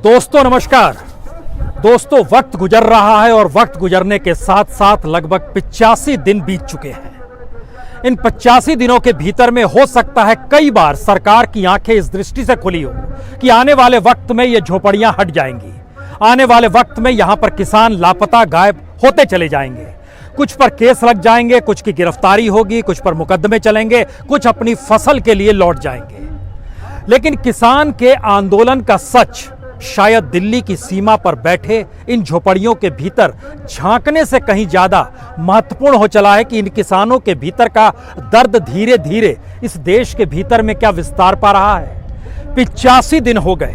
दोस्तों नमस्कार। दोस्तों वक्त गुजर रहा है और वक्त गुजरने के साथ साथ लगभग 85 दिन बीत चुके हैं। इन 85 दिनों के भीतर में हो सकता है कई बार सरकार की आंखें इस दृष्टि से खुली हो कि आने वाले वक्त में ये झोपड़ियां हट जाएंगी, आने वाले वक्त में यहां पर किसान लापता गायब होते चले जाएंगे। कुछ पर केस लग जाएंगे, कुछ की गिरफ्तारी होगी, कुछ पर मुकदमे चलेंगे, कुछ अपनी फसल के लिए लौट जाएंगे। लेकिन किसान के आंदोलन का सच शायद दिल्ली की सीमा पर बैठे इन झोपड़ियों के भीतर झांकने से कहीं ज्यादा महत्वपूर्ण हो चला है कि इन किसानों के भीतर का दर्द धीरे धीरे इस देश के भीतर में क्या विस्तार पा रहा है। 85 दिन हो गए।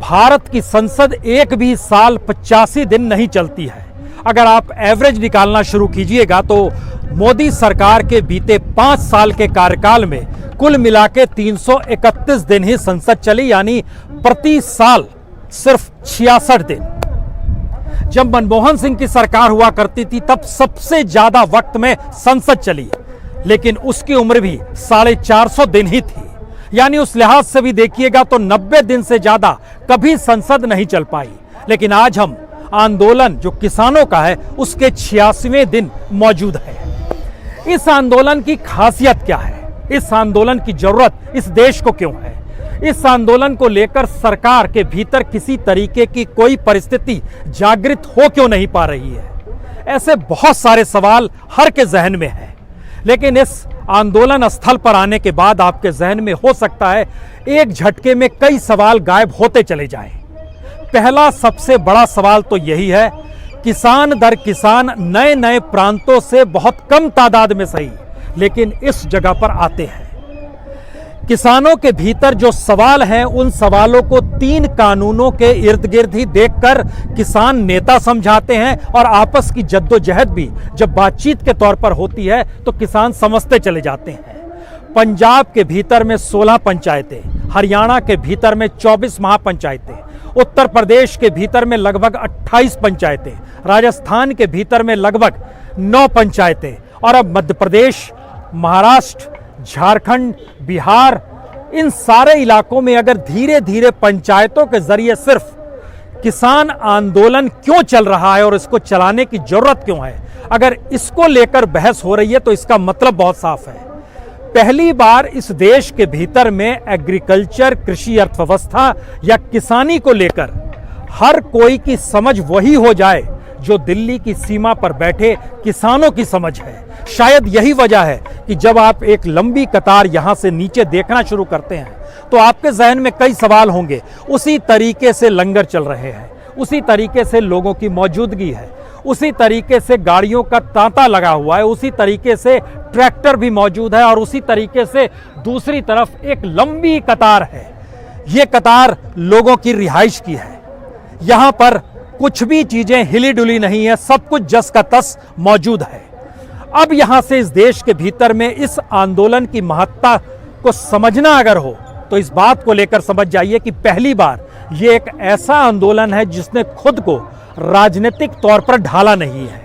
भारत की संसद एक भी साल 85 दिन नहीं चलती है। अगर आप एवरेज निकालना शुरू कीजिएगा तो मोदी सरकार के बीते 5 साल के कार्यकाल में कुल मिला के 331 दिन ही संसद चली, यानी प्रति साल सिर्फ 66 दिन। जब मनमोहन सिंह की सरकार हुआ करती थी तब सबसे ज्यादा वक्त में संसद चली, लेकिन उसकी उम्र भी 450 दिन ही थी। यानी उस लिहाज से भी देखिएगा तो 90 दिन से ज्यादा कभी संसद नहीं चल पाई। लेकिन आज हम आंदोलन जो किसानों का है उसके 86वें दिन मौजूद है। इस आंदोलन की खासियत क्या है, इस आंदोलन की जरूरत इस देश को क्यों है, इस आंदोलन को लेकर सरकार के भीतर किसी तरीके की कोई परिस्थिति जागृत हो क्यों नहीं पा रही है, ऐसे बहुत सारे सवाल हर के जहन में है। लेकिन इस आंदोलन स्थल पर आने के बाद आपके जहन में हो सकता है एक झटके में कई सवाल गायब होते चले जाएं। पहला सबसे बड़ा सवाल तो यही है, किसान दर किसान नए नए प्रांतों से बहुत कम तादाद में सही लेकिन इस जगह पर आते हैं। किसानों के भीतर जो सवाल हैं उन सवालों को 3 कानूनों के इर्द गिर्द ही देखकर किसान नेता समझाते हैं और आपस की जद्दोजहद भी जब बातचीत के तौर पर होती है तो किसान समझते चले जाते हैं। पंजाब के भीतर में 16 पंचायतें, हरियाणा के भीतर में 24 महापंचायतें, उत्तर प्रदेश के भीतर में लगभग 28 पंचायतें, राजस्थान के भीतर में लगभग 9 पंचायतें और अब मध्य प्रदेश, महाराष्ट्र, झारखंड, बिहार, इन सारे इलाकों में अगर धीरे धीरे पंचायतों के जरिए सिर्फ किसान आंदोलन क्यों चल रहा है और इसको चलाने की जरूरत क्यों है, अगर इसको लेकर बहस हो रही है तो इसका मतलब बहुत साफ है। पहली बार इस देश के भीतर में एग्रीकल्चर, कृषि अर्थव्यवस्था या किसानी को लेकर हर कोई की समझ वही हो जाए जो दिल्ली की सीमा पर बैठे किसानों की समझ है। शायद यही वजह है कि जब आप एक लंबी कतार यहां से नीचे देखना शुरू करते हैं तो आपके जहन में कई सवाल होंगे। उसी तरीके से लंगर चल रहे हैं, उसी तरीके से लोगों की मौजूदगी है, उसी तरीके से गाड़ियों का तांता लगा हुआ है, उसी तरीके से ट्रैक्टर भी मौजूद है और उसी तरीके से दूसरी तरफ एक लंबी कतार है। ये कतार लोगों की रिहाइश की है। यहां पर कुछ भी चीजें हिली डुली नहीं है, सब कुछ जस का तस मौजूद है। अब यहां से इस देश के भीतर में इस आंदोलन की महत्ता को समझना अगर हो तो इस बात को लेकर समझ जाइए कि पहली बार यह एक ऐसा आंदोलन है जिसने खुद को राजनीतिक तौर पर ढाला नहीं है।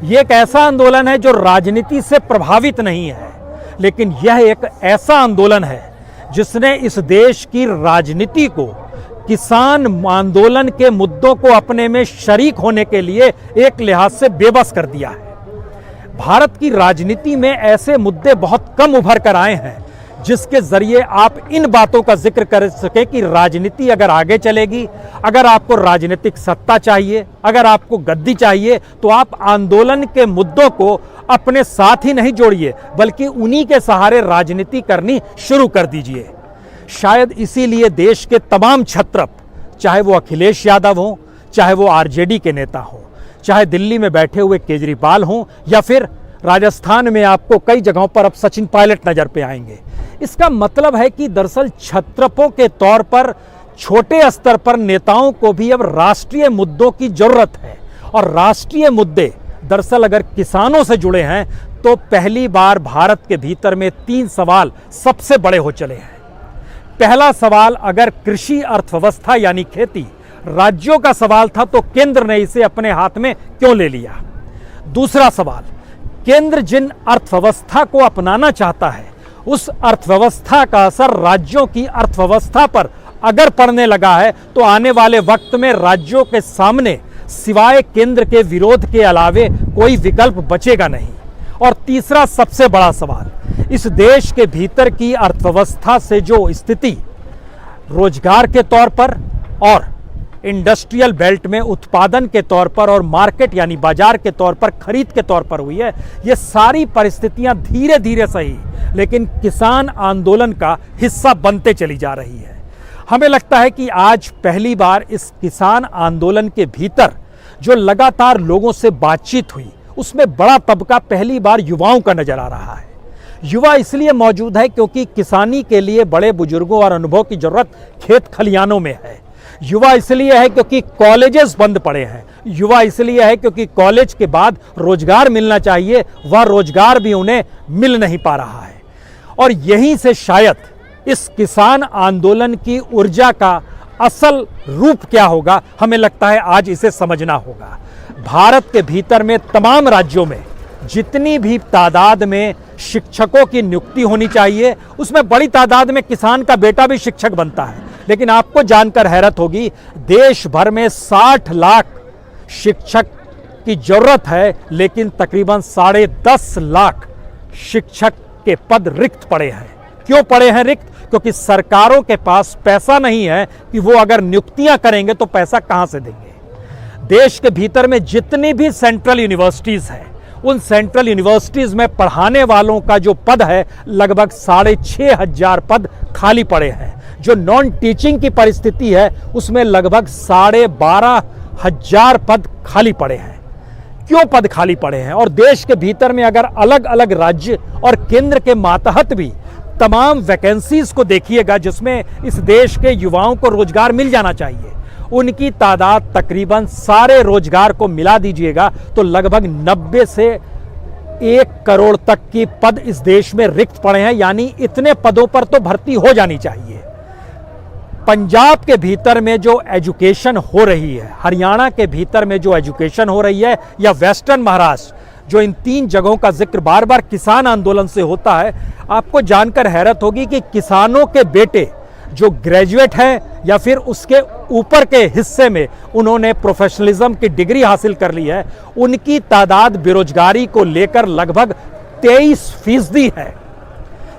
यह एक ऐसा आंदोलन है जो राजनीति से प्रभावित नहीं है, लेकिन यह एक ऐसा आंदोलन है जिसने इस देश की राजनीति को किसान आंदोलन के मुद्दों को अपने में शरीक होने के लिए एक लिहाज से बेबस कर दिया है। भारत की राजनीति में ऐसे मुद्दे बहुत कम उभर कर आए हैं जिसके जरिए आप इन बातों का जिक्र कर सके कि राजनीति अगर आगे चलेगी, अगर आपको राजनीतिक सत्ता चाहिए, अगर आपको गद्दी चाहिए तो आप आंदोलन के मुद्दों को अपने साथ ही नहीं जोड़िए बल्कि उन्हीं के सहारे राजनीति करनी शुरू कर दीजिए। शायद इसीलिए देश के तमाम क्षत्रप, चाहे वो अखिलेश यादव हों, चाहे वो आरजेडी के नेता हों, चाहे दिल्ली में बैठे हुए केजरीवाल हों या फिर राजस्थान में आपको कई जगहों पर अब सचिन पायलट नजर पे आएंगे, इसका मतलब है कि दरअसल छत्रपों के तौर पर छोटे स्तर पर नेताओं को भी अब राष्ट्रीय मुद्दों की जरूरत है। और राष्ट्रीय मुद्दे दरअसल अगर किसानों से जुड़े हैं तो पहली बार भारत के भीतर में 3 सवाल सबसे बड़े हो चले हैं। पहला सवाल, अगर कृषि अर्थव्यवस्था यानी खेती राज्यों का सवाल था तो केंद्र ने इसे अपने हाथ में क्यों ले लिया। दूसरा सवाल, केंद्र जिन अर्थव्यवस्था को अपनाना चाहता है उस अर्थव्यवस्था का असर राज्यों की अर्थव्यवस्था पर अगर पड़ने लगा है तो आने वाले वक्त में राज्यों के सामने सिवाय केंद्र के विरोध के अलावे कोई विकल्प बचेगा नहीं। और तीसरा सबसे बड़ा सवाल, इस देश के भीतर की अर्थव्यवस्था से जो स्थिति रोजगार के तौर पर और इंडस्ट्रियल बेल्ट में उत्पादन के तौर पर और मार्केट यानी बाजार के तौर पर, खरीद के तौर पर हुई है, ये सारी परिस्थितियां धीरे धीरे सही लेकिन किसान आंदोलन का हिस्सा बनते चली जा रही है। हमें लगता है कि आज पहली बार इस किसान आंदोलन के भीतर जो लगातार लोगों से बातचीत हुई उसमें बड़ा तबका पहली बार युवाओं का नजर आ रहा है। युवा इसलिए मौजूद है क्योंकि किसानी के लिए बड़े बुजुर्गों और अनुभव की जरूरत खेत खलियानों में है। युवा इसलिए है क्योंकि कॉलेजेस बंद पड़े हैं। युवा इसलिए है क्योंकि कॉलेज के बाद रोजगार मिलना चाहिए, वह रोजगार भी उन्हें मिल नहीं पा रहा है। और यहीं से शायद इस किसान आंदोलन की ऊर्जा का असल रूप क्या होगा, हमें लगता है आज इसे समझना होगा। भारत के भीतर में तमाम राज्यों में जितनी भी तादाद में शिक्षकों की नियुक्ति होनी चाहिए उसमें बड़ी तादाद में किसान का बेटा भी शिक्षक बनता है। लेकिन आपको जानकर हैरत होगी, देश भर में 60 लाख शिक्षक की जरूरत है लेकिन तकरीबन 10.5 लाख शिक्षक के पद रिक्त पड़े हैं। क्यों पड़े हैं रिक्त? क्योंकि सरकारों के पास पैसा नहीं है कि वो अगर नियुक्तियां करेंगे तो पैसा कहां से देंगे। देश के भीतर में जितनी भी सेंट्रल यूनिवर्सिटीज हैं उन सेंट्रल यूनिवर्सिटीज में पढ़ाने वालों का जो पद है लगभग 6,500 पद खाली पड़े हैं। जो नॉन टीचिंग की परिस्थिति है उसमें लगभग 12,500 पद खाली पड़े हैं। क्यों पद खाली पड़े हैं? और देश के भीतर में अगर अलग अलग राज्य और केंद्र के मातहत भी तमाम वैकेंसीज को देखिएगा जिसमें इस देश के युवाओं को रोजगार मिल जाना चाहिए, उनकी तादाद तकरीबन सारे रोजगार को मिला दीजिएगा तो लगभग 90 से 1 करोड़ तक की पद इस देश में रिक्त पड़े हैं। यानी इतने पदों पर तो भर्ती हो जानी चाहिए। पंजाब के भीतर में जो एजुकेशन हो रही है, हरियाणा के भीतर में जो एजुकेशन हो रही है, या वेस्टर्न महाराष्ट्र, जो इन 3 जगहों का जिक्र बार बार किसान आंदोलन से होता है, आपको जानकर हैरत होगी कि किसानों के बेटे जो ग्रेजुएट हैं या फिर उसके ऊपर के हिस्से में उन्होंने प्रोफेशनलिज्म की डिग्री हासिल कर ली है, उनकी तादाद बेरोजगारी को लेकर लगभग 23% है।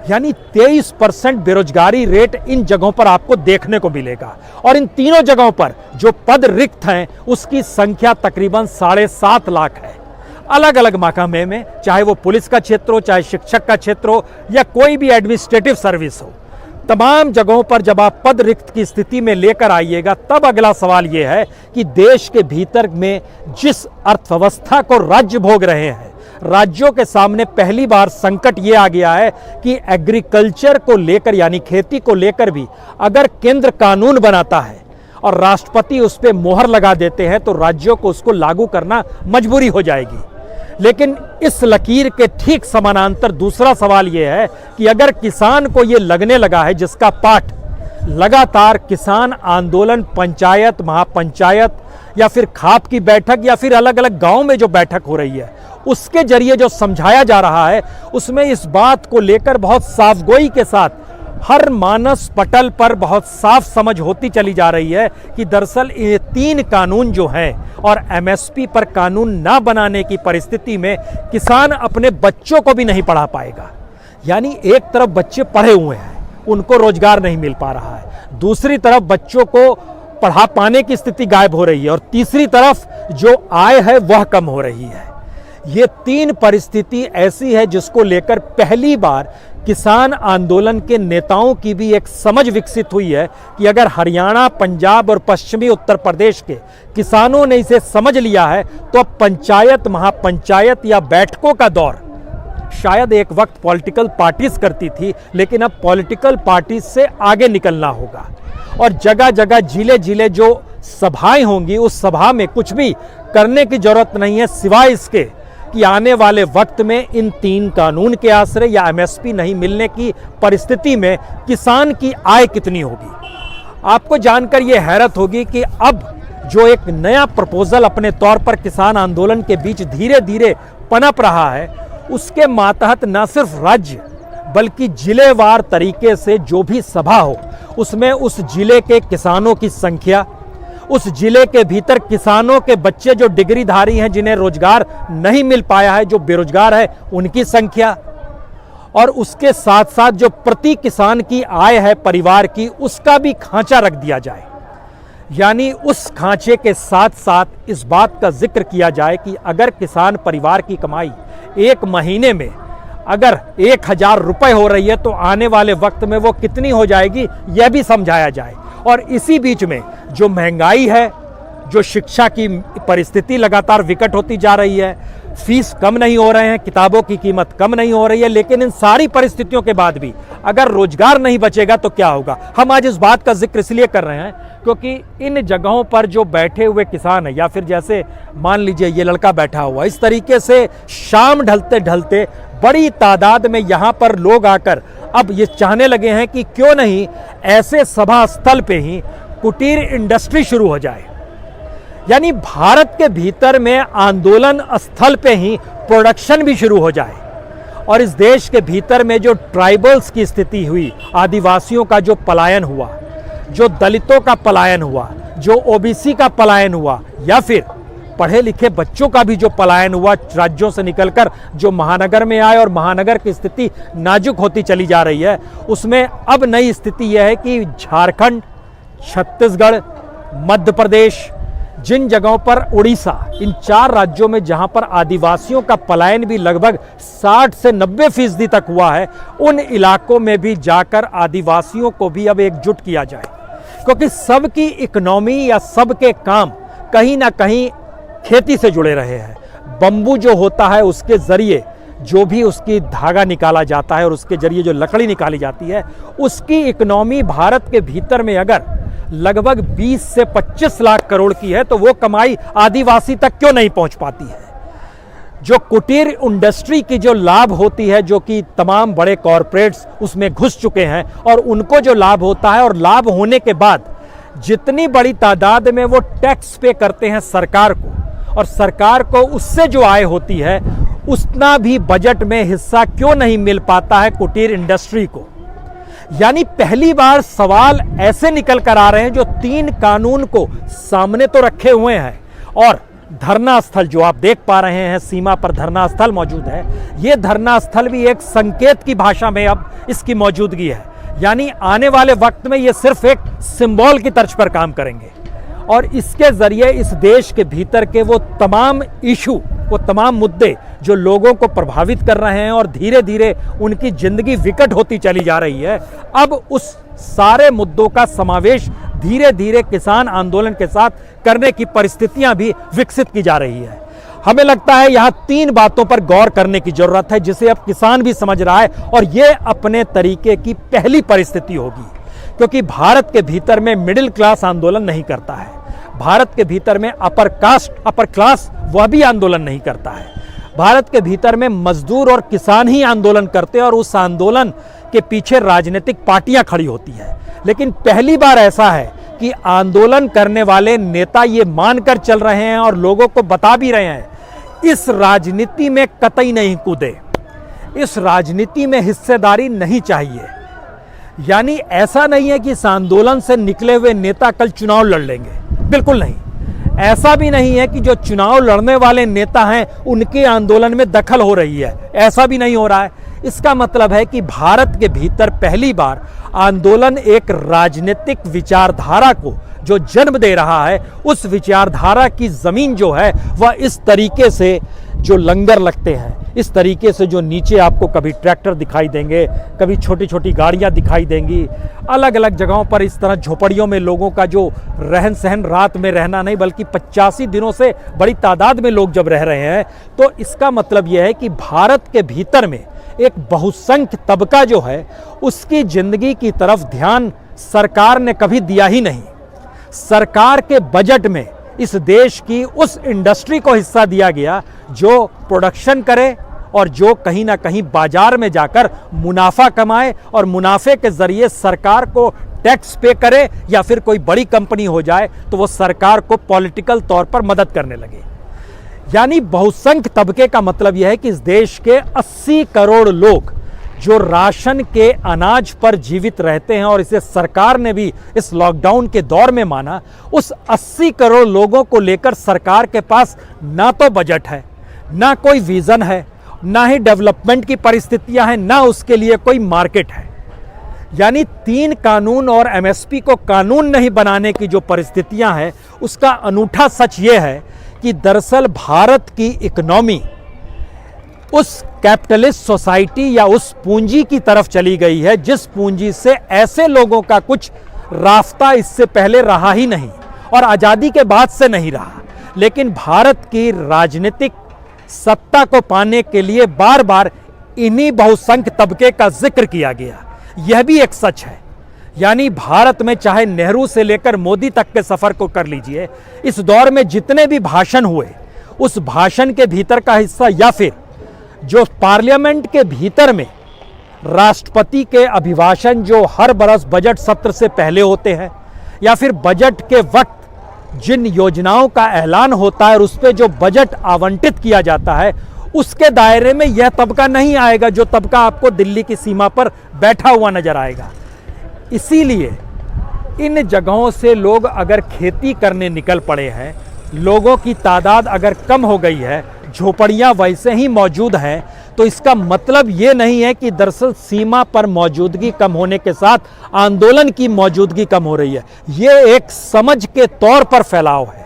यानी 23% बेरोजगारी रेट इन जगहों पर आपको देखने को मिलेगा। और इन तीनों जगहों पर जो पद रिक्त हैं उसकी संख्या तकरीबन 7.5 लाख है। अलग अलग महकमे में, चाहे वो पुलिस का क्षेत्र हो, चाहे शिक्षक का क्षेत्र हो या कोई भी एडमिनिस्ट्रेटिव सर्विस हो, तमाम जगहों पर जब आप पद रिक्त की स्थिति में लेकर आइएगा तब अगला सवाल यह है कि देश के भीतर में जिस अर्थव्यवस्था को राज्य भोग रहे हैं, राज्यों के सामने पहली बार संकट ये आ गया है कि एग्रीकल्चर को लेकर यानी खेती को लेकर भी अगर केंद्र कानून बनाता है और राष्ट्रपति उस पर मोहर लगा देते हैं तो राज्यों को उसको लागू करना मजबूरी हो जाएगी। लेकिन इस लकीर के ठीक समानांतर दूसरा सवाल यह है कि अगर किसान को यह लगने लगा है, जिसका पाठ लगातार किसान आंदोलन, पंचायत, महापंचायत या फिर खाप की बैठक या फिर अलग अलग गांव में जो बैठक हो रही है उसके जरिए जो समझाया जा रहा है, उसमें इस बात को लेकर बहुत साफगोई के साथ हर मानस पटल पर बहुत साफ समझ होती चली जा रही है कि दरअसल ये 3 कानून जो हैं और एमएसपी पर कानून ना बनाने की परिस्थिति में किसान अपने बच्चों को भी नहीं पढ़ा पाएगा। यानी एक तरफ बच्चे पढ़े हुए हैं, उनको रोजगार नहीं मिल पा रहा है, दूसरी तरफ बच्चों को पढ़ा पाने की स्थिति गायब हो रही है और तीसरी तरफ जो आय है वह कम हो रही है। ये 3 परिस्थिति ऐसी है जिसको लेकर पहली बार किसान आंदोलन के नेताओं की भी एक समझ विकसित हुई है कि अगर हरियाणा, पंजाब और पश्चिमी उत्तर प्रदेश के किसानों ने इसे समझ लिया है तो अब पंचायत, महापंचायत या बैठकों का दौर शायद एक वक्त पॉलिटिकल पार्टीज करती थी, लेकिन अब पॉलिटिकल पार्टीज से आगे निकलना होगा और जगह जगह जिले जिले जो सभाएं होंगी उस सभा में कुछ भी करने की जरूरत नहीं है सिवाय इसके कि आने वाले वक्त में इन 3 कानून के आश्रय या एमएसपी नहीं मिलने की परिस्थिति में किसान की आय कितनी होगी। आपको जानकर यह हैरत होगी कि अब जो एक नया प्रपोजल अपने तौर पर किसान आंदोलन के बीच धीरे धीरे पनप रहा है, उसके मातहत न सिर्फ राज्य बल्कि जिलेवार तरीके से जो भी सभा हो उसमें उस जिले के किसानों की संख्या, उस जिले के भीतर किसानों के बच्चे जो डिग्रीधारी हैं जिन्हें रोजगार नहीं मिल पाया है, जो बेरोजगार है उनकी संख्या, और उसके साथ साथ जो प्रति किसान की आय है परिवार की, उसका भी खांचा रख दिया जाए। यानी उस खांचे के साथ साथ इस बात का जिक्र किया जाए कि अगर किसान परिवार की कमाई एक महीने में अगर 1000 रुपये हो रही है तो आने वाले वक्त में वो कितनी हो जाएगी, यह भी समझाया जाए। और इसी बीच में जो महंगाई है, जो शिक्षा की परिस्थिति लगातार विकट होती जा रही है, फीस कम नहीं हो रहे हैं, किताबों की कीमत कम नहीं हो रही है, लेकिन इन सारी परिस्थितियों के बाद भी अगर रोजगार नहीं बचेगा तो क्या होगा। हम आज इस बात का जिक्र इसलिए कर रहे हैं क्योंकि इन जगहों पर जो बैठे हुए किसान हैं, या फिर जैसे मान लीजिए ये लड़का बैठा हुआ, इस तरीके से शाम ढलते ढलते बड़ी तादाद में यहाँ पर लोग आकर अब ये चाहने लगे हैं कि क्यों नहीं ऐसे सभा स्थल पे ही कुटीर इंडस्ट्री शुरू हो जाए। यानी भारत के भीतर में आंदोलन स्थल पे ही प्रोडक्शन भी शुरू हो जाए, और इस देश के भीतर में जो ट्राइबल्स की स्थिति हुई, आदिवासियों का जो पलायन हुआ, जो दलितों का पलायन हुआ, जो ओबीसी का पलायन हुआ, या फिर पढ़े लिखे बच्चों का भी जो पलायन हुआ राज्यों से निकलकर जो महानगर में आए और महानगर की स्थिति नाजुक होती चली जा रही है, उसमें अब नई स्थिति यह है कि झारखंड, छत्तीसगढ़, मध्य प्रदेश, जिन जगहों पर उड़ीसा, इन 4 राज्यों में जहां पर आदिवासियों का पलायन भी लगभग 60 से 90% तक हुआ है, उन इलाकों में भी जाकर आदिवासियों को भी अब एकजुट किया जाए, क्योंकि सबकी इकोनॉमी या सबके काम कहीं ना कहीं खेती से जुड़े रहे हैं। बम्बू जो होता है उसके जरिए जो भी उसकी धागा निकाला जाता है और उसके जरिए जो लकड़ी निकाली जाती है, उसकी इकोनॉमी भारत के भीतर में अगर लगभग 20 से 25 लाख करोड़ की है तो वो कमाई आदिवासी तक क्यों नहीं पहुंच पाती है। जो कुटीर इंडस्ट्री की जो लाभ होती है, जो कि तमाम बड़े कॉरपोरेट्स उसमें घुस चुके हैं, और उनको जो लाभ होता है और लाभ होने के बाद जितनी बड़ी तादाद में वो टैक्स पे करते हैं सरकार को, और सरकार को उससे जो आय होती है उतना भी बजट में हिस्सा क्यों नहीं मिल पाता है कुटीर इंडस्ट्री को। यानी पहली बार सवाल ऐसे निकल कर आ रहे हैं जो 3 कानून को सामने तो रखे हुए हैं, और धरना स्थल जो आप देख पा रहे हैं, सीमा पर धरना स्थल मौजूद है, ये धरना स्थल भी एक संकेत की भाषा में अब इसकी मौजूदगी है। यानी आने वाले वक्त में ये सिर्फ एक सिंबल की तर्ज पर काम करेंगे, और इसके जरिए इस देश के भीतर के वो तमाम इशू, वो तमाम मुद्दे जो लोगों को प्रभावित कर रहे हैं और धीरे धीरे उनकी जिंदगी विकट होती चली जा रही है, अब उस सारे मुद्दों का समावेश धीरे धीरे किसान आंदोलन के साथ करने की परिस्थितियां भी विकसित की जा रही है। हमें लगता है यहां 3 बातों पर गौर करने की जरूरत है, जिसे अब किसान भी समझ रहा है, और ये अपने तरीके की पहली परिस्थिति होगी, क्योंकि भारत के भीतर में मिडिल क्लास आंदोलन नहीं करता है, भारत के भीतर में अपर कास्ट, अपर क्लास वह भी आंदोलन नहीं करता है, भारत के भीतर में मजदूर और किसान ही आंदोलन करते हैं, और उस आंदोलन के पीछे राजनीतिक पार्टियां खड़ी होती हैं। लेकिन पहली बार ऐसा है कि आंदोलन करने वाले नेता ये मानकर चल रहे हैं और लोगों को बता भी रहे हैं, इस राजनीति में कतई नहीं कूदे, इस राजनीति में हिस्सेदारी नहीं चाहिए। यानी ऐसा नहीं है कि इस आंदोलन से निकले हुए नेता कल चुनाव लड़ लेंगे, बिल्कुल नहीं। ऐसा भी नहीं है कि जो चुनाव लड़ने वाले नेता हैं उनके आंदोलन में दखल हो रही है, ऐसा भी नहीं हो रहा है। इसका मतलब है कि भारत के भीतर पहली बार आंदोलन एक राजनीतिक विचारधारा को जो जन्म दे रहा है, उस विचारधारा की जमीन जो है वह इस तरीके से जो लंगर लगते हैं, इस तरीके से जो नीचे आपको कभी ट्रैक्टर दिखाई देंगे, कभी छोटी छोटी गाड़ियां दिखाई देंगी, अलग अलग जगहों पर इस तरह झोपड़ियों में लोगों का जो रहन सहन, रात में रहना नहीं बल्कि 85 दिनों से बड़ी तादाद में लोग जब रह रहे हैं, तो इसका मतलब यह है कि भारत के भीतर में एक बहुसंख्य तबका जो है उसकी जिंदगी की तरफ ध्यान सरकार ने कभी दिया ही नहीं। सरकार के बजट में इस देश की उस इंडस्ट्री को हिस्सा दिया गया जो प्रोडक्शन करे और जो कहीं ना कहीं बाजार में जाकर मुनाफा कमाए और मुनाफे के जरिए सरकार को टैक्स पे करे, या फिर कोई बड़ी कंपनी हो जाए तो वो सरकार को पॉलिटिकल तौर पर मदद करने लगे। यानी बहुसंख्य तबके का मतलब यह है कि इस देश के 80 करोड़ लोग जो राशन के अनाज पर जीवित रहते हैं, और इसे सरकार ने भी इस लॉकडाउन के दौर में माना, उस 80 करोड़ लोगों को लेकर सरकार के पास ना तो बजट है, ना कोई विजन है, ना ही डेवलपमेंट की परिस्थितियां हैं, ना उसके लिए कोई मार्केट है। यानी 3 कानून और एमएसपी को कानून नहीं बनाने की जो परिस्थितियां हैं, उसका अनूठा सच ये है कि दरअसल भारत की इकोनॉमी उस कैपिटलिस्ट सोसाइटी या उस पूंजी की तरफ चली गई है जिस पूंजी से ऐसे लोगों का कुछ रास्ता इससे पहले रहा ही नहीं और आज़ादी के बाद से नहीं रहा। लेकिन भारत की राजनीतिक सत्ता को पाने के लिए बार बार इन्हीं बहुसंख्य तबके का जिक्र किया गया। यह भी एक सच है। यानी भारत में चाहे नेहरू से लेकर मोदी तक के सफर को कर लीजिए, इस दौर में जितने भी भाषण हुए, उस भाषण के भीतर का हिस्सा या फिर जो पार्लियामेंट के भीतर में राष्ट्रपति के अभिभाषण जो हर बरस बजट सत्र से पहले होते हैं, या फिर बजट के वक्त जिन योजनाओं का ऐलान होता है और उस पर जो बजट आवंटित किया जाता है, उसके दायरे में यह तबका नहीं आएगा जो तबका आपको दिल्ली की सीमा पर बैठा हुआ नजर आएगा। इसीलिए इन जगहों से लोग अगर खेती करने निकल पड़े हैं, लोगों की तादाद अगर कम हो गई है, झोपड़ियां वैसे ही मौजूद हैं, तो इसका मतलब ये नहीं है कि दरअसल सीमा पर मौजूदगी कम होने के साथ आंदोलन की मौजूदगी कम हो रही है। ये एक समझ के तौर पर फैलाव है।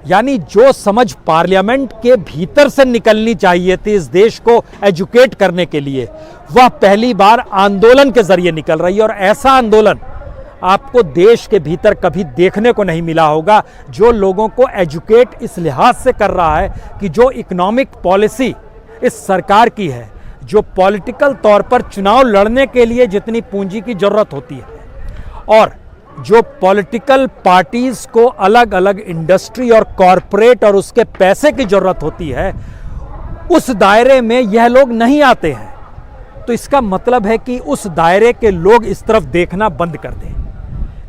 यानी जो समझ पार्लियामेंट के भीतर से निकलनी चाहिए थी इस देश को एजुकेट करने के लिए, वह पहली बार आंदोलन के जरिए निकल रही है। और ऐसा आंदोलन आपको देश के भीतर कभी देखने को नहीं मिला होगा जो लोगों को एजुकेट इस लिहाज से कर रहा है कि जो इकोनॉमिक पॉलिसी इस सरकार की है, जो पॉलिटिकल तौर पर चुनाव लड़ने के लिए जितनी पूंजी की जरूरत होती है, और जो पॉलिटिकल पार्टीज को अलग अलग इंडस्ट्री और कॉरपोरेट और उसके पैसे की जरूरत होती है, उस दायरे में यह लोग नहीं आते हैं। तो इसका मतलब है कि उस दायरे के लोग इस तरफ देखना बंद कर दें।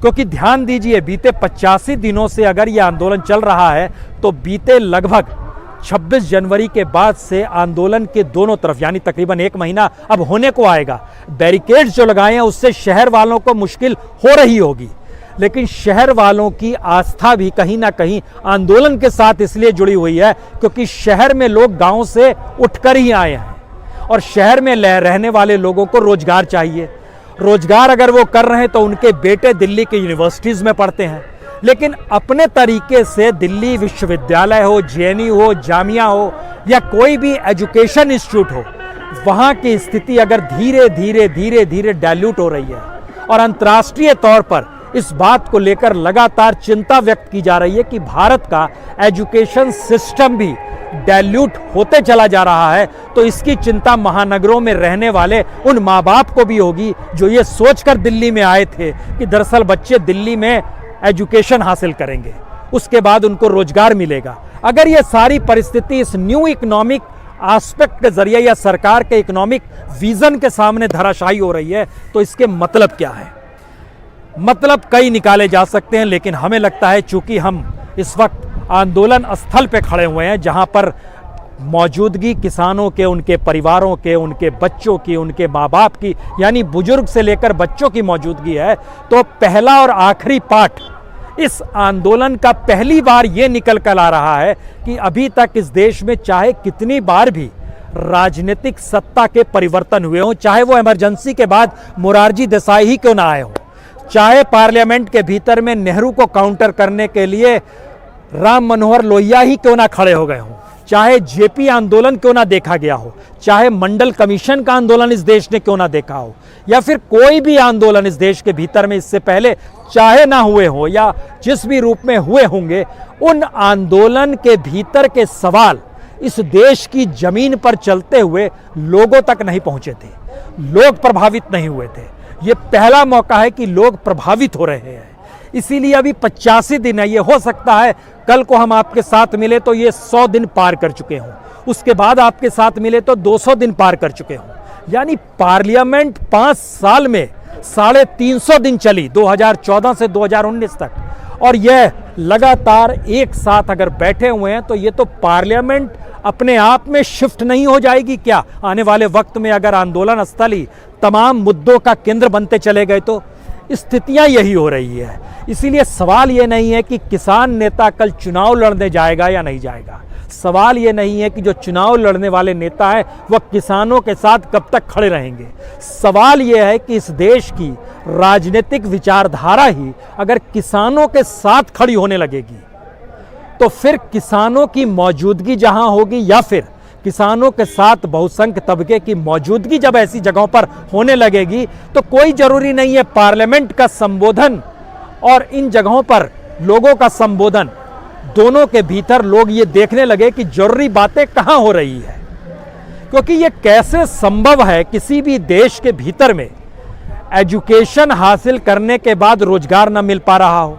क्योंकि ध्यान दीजिए, बीते 85 दिनों से अगर यह आंदोलन चल रहा है, तो बीते लगभग 26 जनवरी के बाद से आंदोलन के दोनों तरफ, यानी तकरीबन 1 महीना अब होने को आएगा, बैरिकेड्स जो लगाए हैं उससे शहर वालों को मुश्किल हो रही होगी, लेकिन शहर वालों की आस्था भी कहीं ना कहीं आंदोलन के साथ इसलिए जुड़ी हुई है क्योंकि शहर में लोग गांव से उठकर ही आए हैं और शहर में रहने वाले लोगों को रोजगार चाहिए। रोजगार अगर वो कर रहे हैं तो उनके बेटे दिल्ली के यूनिवर्सिटीज़ में पढ़ते हैं, लेकिन अपने तरीके से दिल्ली विश्वविद्यालय हो, जेएनयू हो, जामिया हो या कोई भी एजुकेशन इंस्टीट्यूट हो, वहाँ की स्थिति अगर धीरे धीरे धीरे धीरे डाइल्यूट हो रही है और अंतर्राष्ट्रीय तौर पर इस बात को लेकर लगातार चिंता व्यक्त की जा रही है कि भारत का एजुकेशन सिस्टम भी डाइल्यूट होते चला जा रहा है, तो इसकी चिंता महानगरों में रहने वाले उन माँ बाप को भी होगी जो ये सोचकर दिल्ली में आए थे कि दरअसल बच्चे दिल्ली में एजुकेशन हासिल करेंगे, उसके बाद उनको रोजगार मिलेगा। अगर ये सारी परिस्थिति इस न्यू इकोनॉमिक एस्पेक्ट के जरिए या सरकार के इकोनॉमिक विजन के सामने धराशायी हो रही है, तो इसके मतलब क्या है? मतलब कई निकाले जा सकते हैं, लेकिन हमें लगता है चूंकि हम इस वक्त आंदोलन स्थल पे खड़े हुए हैं जहां पर मौजूदगी किसानों के, उनके परिवारों के, उनके बच्चों की, उनके माँ बाप की, यानी बुजुर्ग से लेकर बच्चों की मौजूदगी है, तो पहला और आखिरी पार्ट इस आंदोलन का पहली बार ये निकल कर आ रहा है कि अभी तक इस देश में चाहे कितनी बार भी राजनीतिक सत्ता के परिवर्तन हुए हों, चाहे वो इमरजेंसी के बाद मोरारजी देसाई ही क्यों ना आए हों, चाहे पार्लियामेंट के भीतर में नेहरू को काउंटर करने के लिए राम मनोहर लोहिया ही क्यों ना खड़े हो गए हों, चाहे जेपी आंदोलन क्यों ना देखा गया हो, चाहे मंडल कमीशन का आंदोलन इस देश ने क्यों ना देखा हो, या फिर कोई भी आंदोलन इस देश के भीतर में इससे पहले चाहे ना हुए हो या जिस भी रूप में हुए होंगे, उन आंदोलन के भीतर के सवाल इस देश की जमीन पर चलते हुए लोगों तक नहीं पहुंचे थे, लोग प्रभावित नहीं हुए थे। ये पहला मौका है कि लोग प्रभावित हो रहे हैं। इसीलिए अभी 85 दिन है, ये हो सकता है कल को हम आपके साथ मिले तो ये 100 दिन पार कर चुके हों, उसके बाद आपके साथ मिले तो 200 दिन पार कर चुके हों। यानी पार्लियामेंट 5 साल में 350 दिन चली, 2014 से 2019 तक, और यह लगातार एक साथ अगर बैठे हुए हैं तो ये तो पार्लियामेंट अपने आप में शिफ्ट नहीं हो जाएगी क्या? आने वाले वक्त में अगर आंदोलन स्थली तमाम मुद्दों का केंद्र बनते चले गए तो स्थितियां यही हो रही है। इसीलिए सवाल ये नहीं है कि किसान नेता कल चुनाव लड़ने जाएगा या नहीं जाएगा। सवाल ये नहीं है कि जो चुनाव लड़ने वाले नेता हैं वह किसानों के साथ कब तक खड़े रहेंगे। सवाल ये है कि इस देश की राजनीतिक विचारधारा ही अगर किसानों के साथ खड़ी होने लगेगी तो फिर किसानों की मौजूदगी जहां होगी या फिर किसानों के साथ बहुसंख्यक तबके की मौजूदगी जब ऐसी जगहों पर होने लगेगी तो कोई जरूरी नहीं है पार्लियामेंट का संबोधन और इन जगहों पर लोगों का संबोधन दोनों के भीतर लोग ये देखने लगे कि जरूरी बातें कहां हो रही है। क्योंकि ये कैसे संभव है किसी भी देश के भीतर में एजुकेशन हासिल करने के बाद रोजगार न मिल पा रहा हो,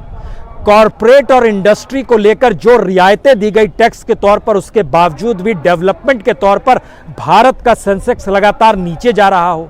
कॉरपोरेट और इंडस्ट्री को लेकर जो रियायतें दी गई टैक्स के तौर पर उसके बावजूद भी डेवलपमेंट के तौर पर भारत का सेंसेक्स लगातार नीचे जा रहा हो,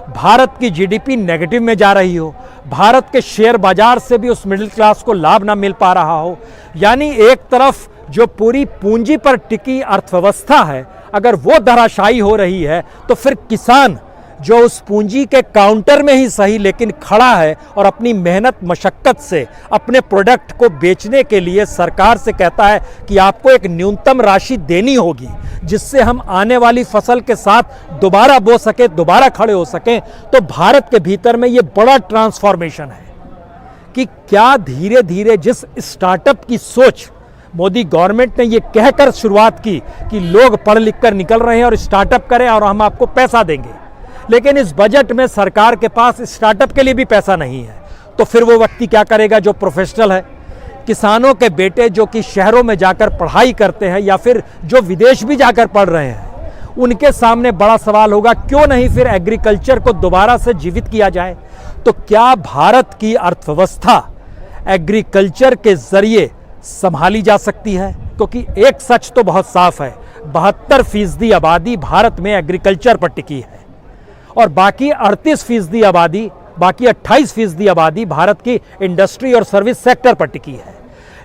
भारत की जीडीपी नेगेटिव में जा रही हो, भारत के शेयर बाजार से भी उस मिडिल क्लास को लाभ ना मिल पा रहा हो। यानी एक तरफ जो पूरी पूंजी पर टिकी अर्थव्यवस्था है अगर वो धराशायी हो रही है तो फिर किसान जो उस पूंजी के काउंटर में ही सही लेकिन खड़ा है और अपनी मेहनत मशक्कत से अपने प्रोडक्ट को बेचने के लिए सरकार से कहता है कि आपको एक न्यूनतम राशि देनी होगी जिससे हम आने वाली फसल के साथ दोबारा बो सके, दोबारा खड़े हो सकें। तो भारत के भीतर में ये बड़ा ट्रांसफॉर्मेशन है कि क्या धीरे धीरे जिस स्टार्टअप की सोच मोदी गवर्नमेंट ने ये कहकर शुरुआत की कि लोग पढ़ लिख कर निकल रहे हैं और स्टार्टअप करें और हम आपको पैसा देंगे, लेकिन इस बजट में सरकार के पास स्टार्टअप के लिए भी पैसा नहीं है। तो फिर वो व्यक्ति क्या करेगा जो प्रोफेशनल है? किसानों के बेटे जो कि शहरों में जाकर पढ़ाई करते हैं या फिर जो विदेश भी जाकर पढ़ रहे हैं, उनके सामने बड़ा सवाल होगा क्यों नहीं फिर एग्रीकल्चर को दोबारा से जीवित किया जाए। तो क्या भारत की अर्थव्यवस्था एग्रीकल्चर के जरिए संभाली जा सकती है? क्योंकि एक सच तो बहुत साफ है, 72% आबादी भारत में एग्रीकल्चर पर टिकी है और बाकी 38% आबादी, बाकी 28% आबादी भारत की इंडस्ट्री और सर्विस सेक्टर पर टिकी है।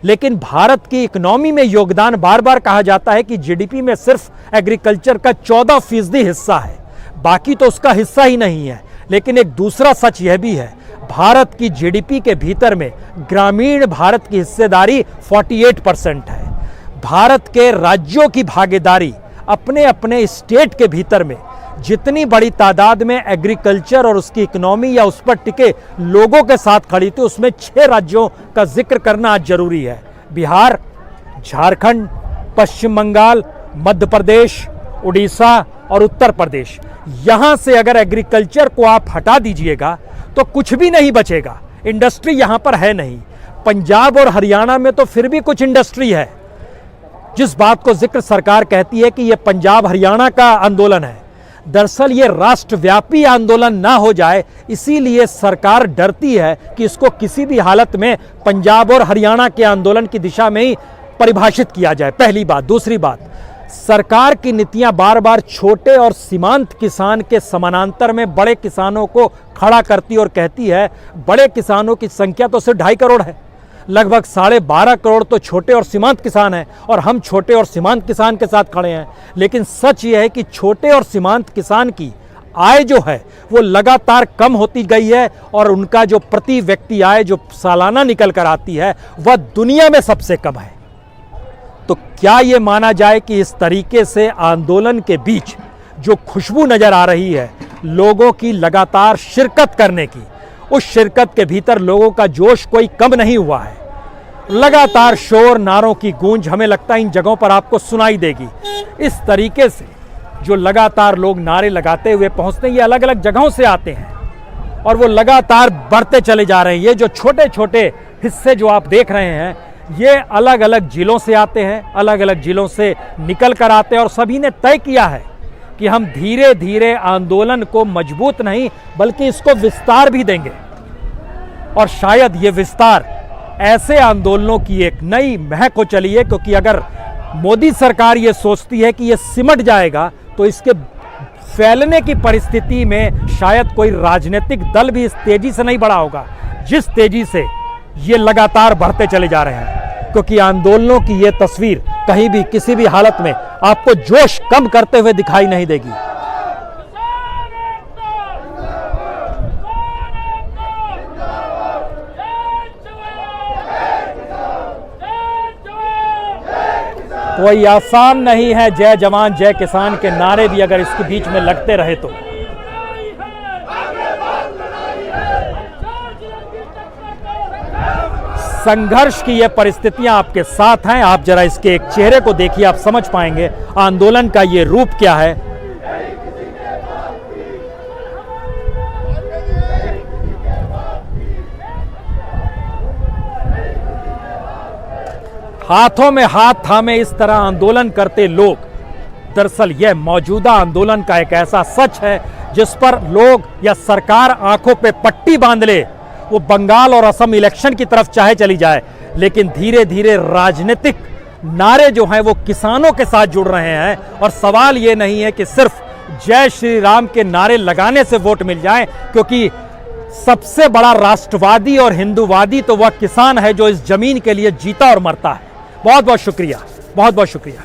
लेकिन भारत की इकोनॉमी में योगदान बार बार कहा जाता है कि जीडीपी में सिर्फ एग्रीकल्चर का 14% हिस्सा है, बाकी तो उसका हिस्सा ही नहीं है। लेकिन एक दूसरा सच यह भी है, भारत की जीडीपी के भीतर में ग्रामीण भारत की हिस्सेदारी 48% है। भारत के राज्यों की भागीदारी अपने अपने स्टेट के भीतर में जितनी बड़ी तादाद में एग्रीकल्चर और उसकी इकोनॉमी या उस पर टिके लोगों के साथ खड़ी थी, उसमें 6 राज्यों का जिक्र करना आज जरूरी है। बिहार, झारखंड, पश्चिम बंगाल, मध्य प्रदेश, उड़ीसा और उत्तर प्रदेश। यहां से अगर एग्रीकल्चर को आप हटा दीजिएगा तो कुछ भी नहीं बचेगा, इंडस्ट्री यहां पर है नहीं। पंजाब और हरियाणा में तो फिर भी कुछ इंडस्ट्री है। जिस बात को जिक्र सरकार कहती है कि यह पंजाब हरियाणा का आंदोलन है, दरअसल ये राष्ट्रव्यापी आंदोलन ना हो जाए, इसीलिए सरकार डरती है कि इसको किसी भी हालत में पंजाब और हरियाणा के आंदोलन की दिशा में ही परिभाषित किया जाए। पहली बात। दूसरी बात, सरकार की नीतियां बार बार छोटे और सीमांत किसान के समानांतर में बड़े किसानों को खड़ा करती और कहती है बड़े किसानों की संख्या तो सिर्फ 2.5 करोड़ है, लगभग 12.5 करोड़ तो छोटे और सीमांत किसान हैं और हम छोटे और सीमांत किसान के साथ खड़े हैं। लेकिन सच यह है कि छोटे और सीमांत किसान की आय जो है वो लगातार कम होती गई है और उनका जो प्रति व्यक्ति आय जो सालाना निकल कर आती है वह दुनिया में सबसे कम है। तो क्या ये माना जाए कि इस तरीके से आंदोलन के बीच जो खुशबू नजर आ रही है लोगों की लगातार शिरकत करने की, उस शिरकत के भीतर लोगों का जोश कोई कम नहीं हुआ है। लगातार शोर नारों की गूंज हमें लगता है इन जगहों पर आपको सुनाई देगी। इस तरीके से जो लगातार लोग नारे लगाते हुए पहुंचते हैं, ये अलग अलग जगहों से आते हैं और वो लगातार बढ़ते चले जा रहे हैं। ये जो छोटे छोटे हिस्से जो आप देख रहे हैं ये अलग अलग जिलों से आते हैं, अलग अलग जिलों से निकल कर आते हैं और सभी ने तय किया है कि हम धीरे धीरे आंदोलन को मजबूत नहीं बल्कि इसको विस्तार भी देंगे। और शायद ये विस्तार ऐसे आंदोलनों की एक नई महक हो चली है, क्योंकि अगर मोदी सरकार ये सोचती है कि ये सिमट जाएगा तो इसके फैलने की परिस्थिति में शायद कोई राजनीतिक दल भी इस तेजी से नहीं बढ़ा होगा जिस तेजी से ये लगातार बढ़ते चले जा रहे हैं। क्योंकि आंदोलनों की ये तस्वीर कहीं भी किसी भी हालत में आपको जोश कम करते हुए दिखाई नहीं देगी। कोई आसान नहीं है जय जवान जय किसान के नारे भी अगर इसके बीच में लगते रहे तो। संघर्ष की ये परिस्थितियां आपके साथ हैं। आप जरा इसके एक चेहरे को देखिए, आप समझ पाएंगे आंदोलन का ये रूप क्या है। हाथों में हाथ थामे इस तरह आंदोलन करते लोग, दरअसल यह मौजूदा आंदोलन का एक ऐसा सच है जिस पर लोग या सरकार आंखों पे पट्टी बांध ले, वो बंगाल और असम इलेक्शन की तरफ चाहे चली जाए, लेकिन धीरे धीरे राजनीतिक नारे जो हैं वो किसानों के साथ जुड़ रहे हैं। और सवाल ये नहीं है कि सिर्फ जय श्री राम के नारे लगाने से वोट मिल जाए, क्योंकि सबसे बड़ा राष्ट्रवादी और हिंदूवादी तो वह किसान है जो इस जमीन के लिए जीता और मरता है। बहुत बहुत शुक्रिया, बहुत बहुत शुक्रिया।